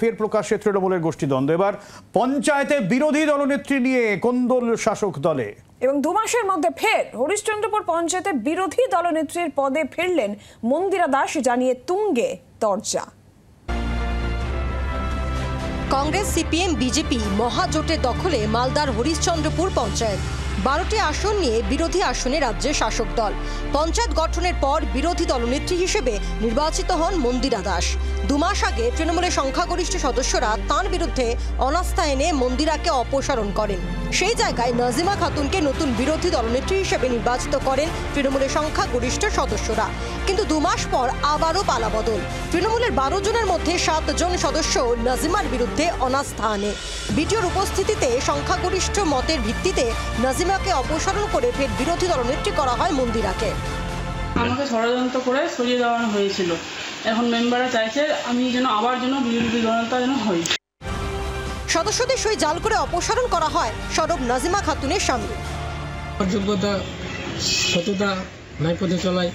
ফের প্রকাশ্যে তৃণমূলের গোষ্ঠীদ্বন্দ্ব। এবার পঞ্চায়েতে বিরোধী দলনেত্রী নিয়ে কোন্দল শাসক দলে। এবং 2 মাসের মধ্যে ফের হরিশ্চন্দ্রপুর পঞ্চায়েতে বিরোধী দলনেত্রীর পদে ফিরলেন মন্দিরা দাস, জানিয়ে তুঙ্গে দরজা। কংগ্রেস, সিপিএম, বিজেপি মহাজোটের দখলে মালদার হরিশ্চন্দ্রপুর পঞ্চায়েত। 12টি আসন নিয়ে বিরোধী আসনে রাজ্যের শাসক দল। পঞ্চায়েত গঠনের পর বিরোধী দলনেত্রী হিসেবে নির্বাচিত হন মন্দিরা দাস। 2 মাস আগে তৃণমূলের সংখ্যাগরিষ্ঠ সদস্যরা তাঁর বিরুদ্ধে অনাস্থা এনে মন্দিরাকে অপসারণ করেন। সেই জায়গায় নাজিমা খাতুনকে নতুন বিরোধী দলনেত্রী হিসেবে নির্বাচিত করেন তৃণমূলের সংখ্যাগরিষ্ঠ সদস্যরা। কিন্তু 2 মাস পর আবারও পালাবদল। তৃণমূলের 12 জনের মধ্যে 7 জন সদস্য নাজিমার বিরুদ্ধে অনাস্থা আনে। বিডিওর উপস্থিতিতে সংখ্যাগরিষ্ঠ মতের ভিত্তিতে নাজিমাকে অপসারণ করে ফের বিরোধী দলনেত্রী করা হয় মন্দিরাকে। আমাকে ষড়যন্ত্র করে সরিয়ে দেওয়া হয়েছিল। এখন মেম্বাররা চাইছে আমি যেন আবার বিরোধী দলনেতা যেন হই। সদস্যদের সই জাল করে অপসারণ করা হয় সরব নাজিমা খাতুনের সামনে। যোগ্যতা, সততা নাই পথে চলাই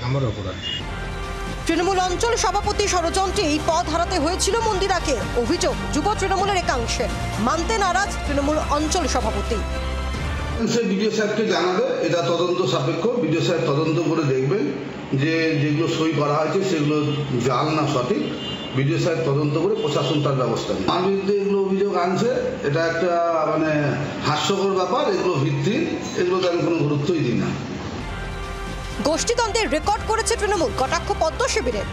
আমার অপরাধ। তৃণমূল অঞ্চল সভাপতি ষড়যন্ত্রে এই পদ হারাতে হয়েছিল মন্দিরাকে। অভিযোগ যুব তৃণমূলের একাংশের, মানতে নারাজ তৃণমূল অঞ্চল সভাপতি। বিডিও সাহেবকে জানাবে, এটা তদন্ত সাপেক্ষ। বিডিও সাহেব তদন্ত করে দেখবেন যে যেগুলো সই করা হয়েছে সেগুলো জাল না সঠিক। বিডিও সাহেব তদন্ত করে প্রশাসন তার ব্যবস্থা নেয়। আমার বিরুদ্ধে এগুলো অভিযোগ আনছে, এটা একটা হাস্যকর ব্যাপার। এগুলো ভিত্তিহীন, এগুলোতে আমি কোনো গুরুত্বই দিই না। গোষ্ঠীদ্বন্দ্বের রেকর্ড করেছে তৃণমূল, কটাক্ষ পদ্ম শিবিরের।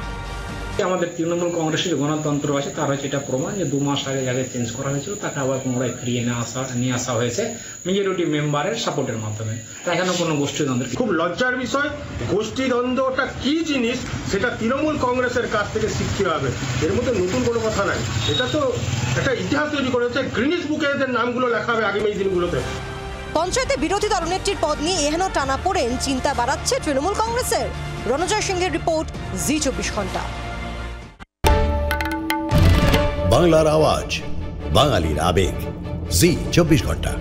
আমাদের তৃণমূল কংগ্রেসের গণতন্ত্র আছে, তার হচ্ছে এটা প্রমাণ যে 2 মাস আগে যাকে চেঞ্জ করা হয়েছিল তাকে আবার পুনরায় ফিরিয়ে নিয়ে আসা হয়েছে মেজরিটি মেম্বারের সাপোর্টের মাধ্যমে। এখানে কোনো গোষ্ঠীদ্বন্দ্বের খুব লজ্জার বিষয়। গোষ্ঠীদ্বন্দ্বটা কি জিনিস সেটা তৃণমূল কংগ্রেসের কাছ থেকে শিখতে হবে। এর মধ্যে নতুন কোনো কথা নাই। এটা তো একটা ইতিহাস তৈরি করেছে, গ্রিনিস বুকে এদের নামগুলো লেখা হবে আগামী দিনগুলোতে। পঞ্চায়েতে বিরোধী দলনেত্রীর পদ নিয়ে এহেন টানা পড়েন চিন্তা বাড়াচ্ছে তৃণমূল কংগ্রেসের। রণজয় সিংহের রিপোর্ট, জি 24 ঘন্টা। বাংলার আওয়াজ, বাঙালির আবেগ, জি 24 ঘন্টা।